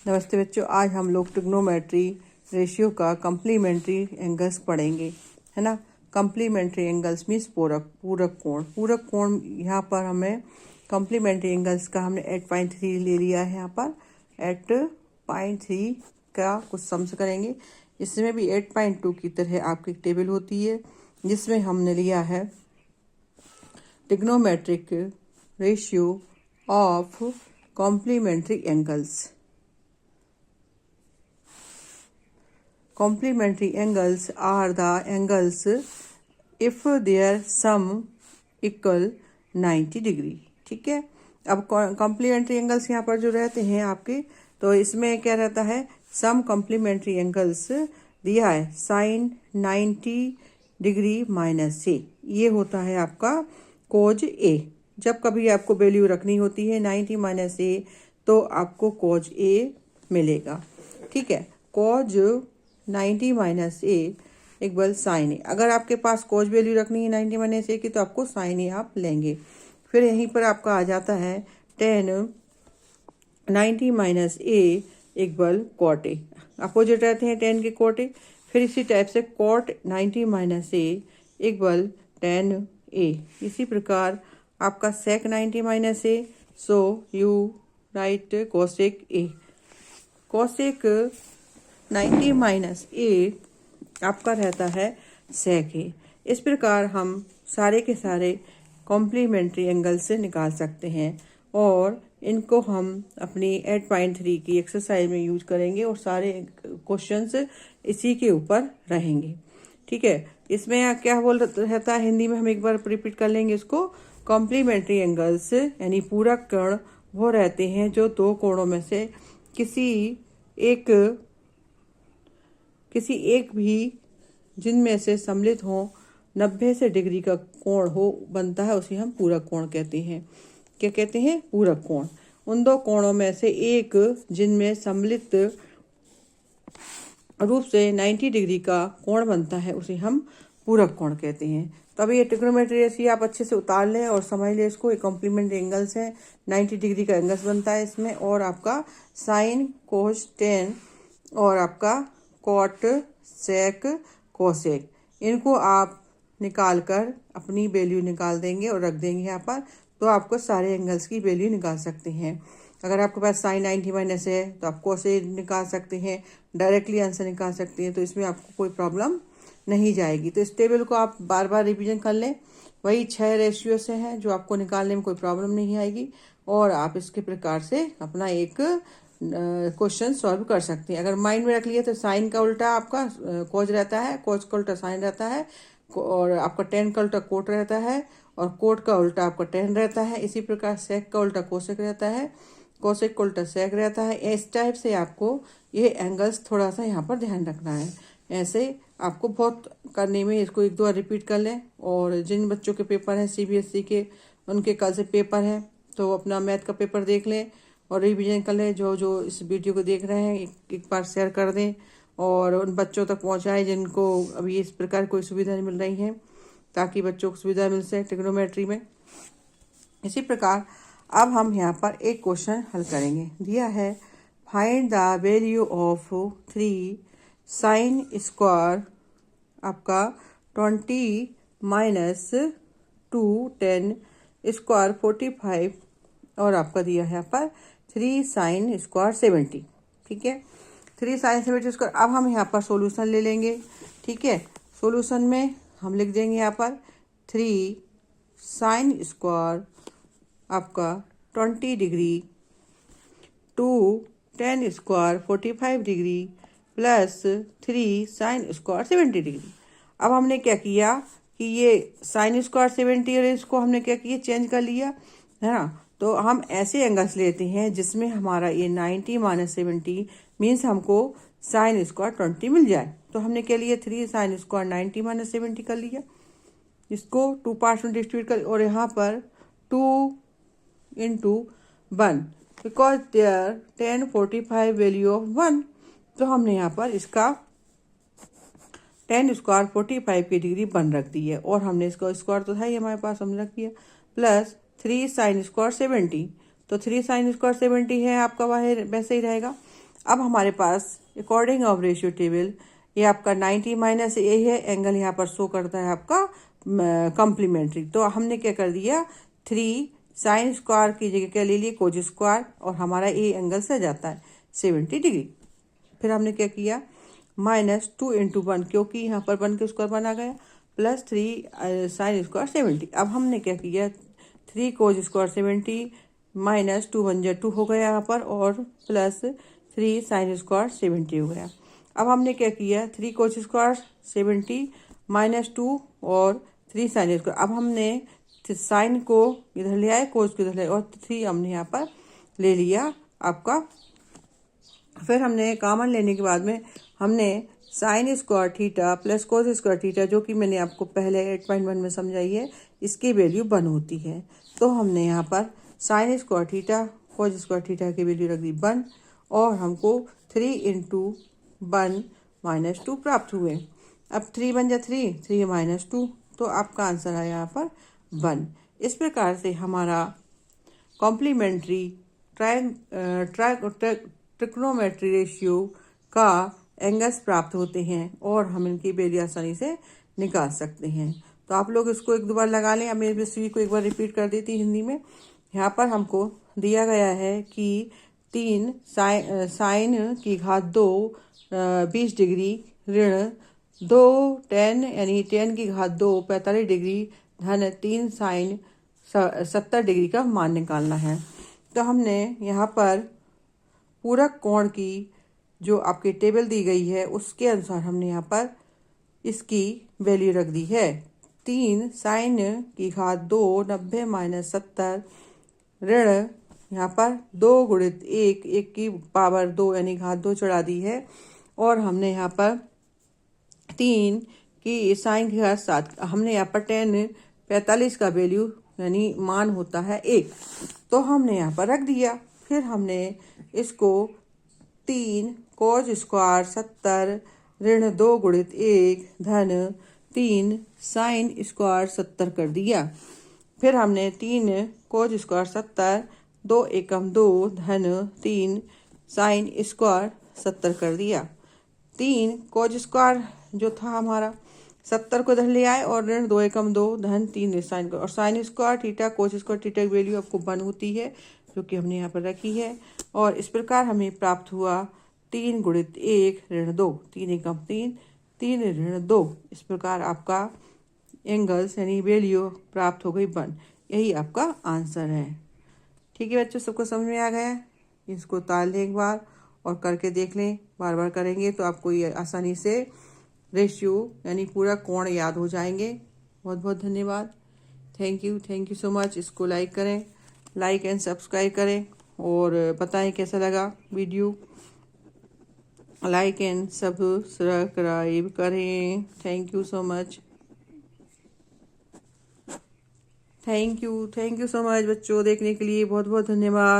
नमस्ते बच्चों, आज हम लोग ट्रिग्नोमेट्री रेशियो का कम्प्लीमेंट्री एंगल्स पढ़ेंगे, है ना। कम्प्लीमेंट्री एंगल्स मीन्स पूरक कोण। यहाँ पर हमें कम्प्लीमेंट्री एंगल्स का हमने 8.3 ले लिया है। यहाँ पर 8.3 का कुछ सम्स करेंगे। इसमें भी 8.2 की तरह आपकी टेबल होती है जिसमें हमने लिया है trigonometric ratio of complementary angles. Complementary angles are the angles if their sum equal 90 degree. ठीक है, अब कॉम्प्लीमेंट्री एंगल्स यहाँ पर जो रहते हैं आपके, तो इसमें क्या रहता है, सम कॉम्प्लीमेंट्री एंगल्स दिया है साइन 90 डिग्री माइनस ए, ये होता है आपका कोज ए। जब कभी आपको वैल्यू रखनी होती है 90 माइनस ए तो आपको कोज ए मिलेगा। ठीक है, कोज 90 माइनस ए इक्वल साइन ए। अगर आपके पास कोज वैल्यू रखनी है 90 माइनस ए की तो आपको साइन ए आप लेंगे। फिर यहीं पर आपका आ जाता है 10 90 minus A equal cot A. Opposite रहते हैं 10 के कॉट ए। फिर इसी टाइप से cot 90 minus A equal 10 A. इसी प्रकार आपका sec 90 minus A, so you write cosec A. Cosec 90 minus A आपका रहता है सेक ए। इस प्रकार हम सारे के सारे कॉम्प्लीमेंट्री एंगल से निकाल सकते हैं और इनको हम अपनी 8.3 की एक्सरसाइज में यूज करेंगे और सारे क्वेश्चंस इसी के ऊपर रहेंगे। ठीक है, इसमें क्या बोल रहता है हिंदी में, हम एक बार रिपीट कर लेंगे इसको। कॉम्प्लीमेंट्री एंगल्स यानी पूरक कोण वो रहते हैं जो दो कोणों में से किसी एक भी जिनमें से सम्मिलित हो 90 से डिग्री का कोण हो बनता है, उसे हम पूरक कोण कहते हैं। क्या कहते हैं? पूरक कोण। उन दो कोणों में से एक जिनमें सम्मिलित रूप से 90 डिग्री का कोण बनता है उसे हम पूरक कोण कहते हैं। तो अभी ये ट्रिग्नोमेट्री रेशियो आप अच्छे से उतार लें और समझ लें इसको। ये कॉम्प्लीमेंट्री एंगल्स हैं, 90 डिग्री का एंगल्स बनता है इसमें, और आपका साइन कोस 10 और आपका कॉट सेक कोसेक, इनको आप निकाल कर अपनी वैल्यू निकाल देंगे और रख देंगे यहाँ पर, तो आपको सारे एंगल्स की वैल्यू निकाल सकते हैं। अगर आपके पास साइन 90 माइनस है तो आप कोसेक निकाल सकते हैं, डायरेक्टली आंसर निकाल सकते हैं, तो इसमें आपको कोई प्रॉब्लम नहीं जाएगी। तो इस टेबल को आप बार बार रिवीजन कर लें। वही 6 रेशियो से हैं जो आपको निकालने में कोई प्रॉब्लम नहीं आएगी और आप इसके प्रकार से अपना एक क्वेश्चन सॉल्व कर सकते हैं। अगर माइंड में रख लिया तो साइन का उल्टा आपका कोज रहता है, कोज का उल्टा साइन रहता है, और आपका 10 का उल्टा कोट रहता है, और कोट का उल्टा आपका 10 रहता है। इसी प्रकार सेक का उल्टा कोसेक रहता है, कोसेक का उल्टा सेक रहता है। इस टाइप से आपको ये एंगल्स थोड़ा सा यहाँ पर ध्यान रखना है। ऐसे आपको बहुत करने में, इसको एक दो बार रिपीट कर लें। और जिन बच्चों के पेपर हैं CBSE के, उनके कल से पेपर हैं, तो अपना मैथ का पेपर देख लें और रिवीजन कर लें। जो जो इस वीडियो को देख रहे हैं एक बार शेयर कर दें और उन बच्चों तक पहुंचाएं जिनको अभी इस प्रकार कोई सुविधा नहीं मिल रही है, ताकि बच्चों को सुविधा मिल सके ट्रिग्नोमेट्री में। इसी प्रकार अब हम यहाँ पर एक क्वेश्चन हल करेंगे। दिया है find the value of 3 sine square आपका 20 माइनस 2 10 स्क्वायर 45, और आपका दिया है यहाँ पर 3 साइन स्क्वायर 70। ठीक है, 3 साइन 70 स्क्वायर। अब हम यहाँ पर सॉल्यूशन ले लेंगे। ठीक है, सॉल्यूशन में हम लिख देंगे यहाँ पर 3 साइन स्क्वायर आपका 20 degree 2 10 square 45 degree plus 3 sine square 70 degree. अब हमने क्या किया कि ये साइन स्क्वायर 70 और इसको हमने क्या किया, चेंज कर लिया, है ना। तो हम ऐसे एंगल्स लेते हैं जिसमें हमारा ये 90 माइनस 70 मीन्स हमको साइन स्क्वायर 20 मिल जाए। तो हमने क्या लिया, 3 साइन स्क्वायर 90 माइनस 70 कर लिया, इसको 2 पार्ट्स में डिस्ट्रीब्यूट कर, और यहाँ पर 2 into 1 because there 10 45 value of 1। तो हमने यहाँ पर इसका 10 स्क्वायर 45 की डिग्री 1 रख दी है, और हमने इसका स्क्वायर तो था ही हमारे पास, हमने रख दिया, प्लस 3 साइन स्क्वायर 70। तो 3 साइन स्क्वायर 70 है आपका, वह वैसे ही रहेगा। अब हमारे पास अकॉर्डिंग ऑफ रेशियो टेबल ये आपका 90 माइनस ए है, एंगल यहाँ पर शो करता है आपका कॉम्प्लीमेंट्री। तो हमने क्या कर दिया, 3 साइन स्क्वायर की जगह क्या ले लिए, कोज स्क्वायर, और हमारा ए एंगल से जाता है 70 डिग्री। फिर हमने क्या किया, -2 × 1, क्योंकि यहाँ पर 1 के स्क्वायर बना गया, प्लस 3 साइन स्क्वायर 70। अब हमने क्या किया, 3 कोज स्क्वायर 70 -2 1 जा 2 हो गया यहाँ पर, और प्लस 3 साइन स्क्वायर 70 हो गया। अब हमने क्या किया, 3 कोज स्क्वायर 70 -2 और 3 साइन स्क्वायर। अब हमने साइन को इधर ले आए, कोज को इधर ले आए, और 3 हमने यहाँ पर ले लिया आपका। फिर हमने कॉमन लेने के बाद में हमने sine square theta plus cos square theta, जो कि मैंने आपको पहले 8.1 में समझाई है, इसकी वैल्यू 1 होती है। तो हमने यहाँ पर sine square theta cos square theta की वैल्यू रख दी 1, और हमको 3 × 1 -2 प्राप्त हुए। अब 3 बन जा 3 -2, तो आपका आंसर है यहाँ पर 1। इस प्रकार से हमारा कॉम्प्लीमेंट्री ट्रिग्नोमेट्री रेशियो का एंगल्स प्राप्त होते हैं, और हम इनकी वैल्यू आसानी से निकाल सकते हैं। तो आप लोग इसको 1-2 बार लगा लें। अब मैं इस को एक बार रिपीट कर देती हिंदी में। यहाँ पर हमको दिया गया है कि 3 साइन की घात 2 20 डिग्री ऋण 2 10 यानी 10 की घात 2 45 डिग्री धन 3 साइन 70 डिग्री का मान निकालना है। तो हमने यहाँ पर पूरक कोण की जो आपकी टेबल दी गई है उसके अनुसार हमने यहाँ पर इसकी वैल्यू रख दी है। 3 साइन की घात 2 90 - 70 ऋण यहाँ पर 2 × 1 1 की पावर 2 यानी घात 2 चढ़ा दी है, और हमने यहाँ पर 3 की साइन की घात 7, हमने यहाँ पर 10 45 का वैल्यू यानी मान होता है 1, तो हमने यहाँ पर रख दिया। फिर हमने इसको 3 कोज स्क्वायर 70 ऋण 2 × 1 धन 3 साइन स्क्वायर 70 कर दिया। फिर हमने 3 कोज स्क्वायर 70 2 एकम 2 धन 3 साइन स्क्वायर 70 कर दिया। 3 कोज स्क्वायर जो था हमारा 70 को इधर ले आए, और ऋण 2 एकम 2 धन 3 साइन, और sine square theta cos square theta की वैल्यू आपको 1 होती है, जो कि हमने यहाँ पर रखी है। और इस प्रकार हमें प्राप्त हुआ 3 × 1 ऋण 2 3 एकम 3 3 ऋण 2। इस प्रकार आपका एंगल्स यानी वैल्यू प्राप्त हो गई 1। यही आपका आंसर है। ठीक है बच्चों, सबको समझ में आ गया। इसको ताल लें एक बार और करके देख लें। बार बार करेंगे तो आपको ये आसानी से रेशियो यानी पूरा कोण याद हो जाएंगे। बहुत बहुत धन्यवाद। Thank you so much. इसको लाइक करें, लाइक एंड सब्सक्राइब करें, और बताएं कैसा लगा वीडियो। लाइक एंड सब्सक्राइब करें। Thank you so much. Thank you so much बच्चों, देखने के लिए बहुत बहुत धन्यवाद।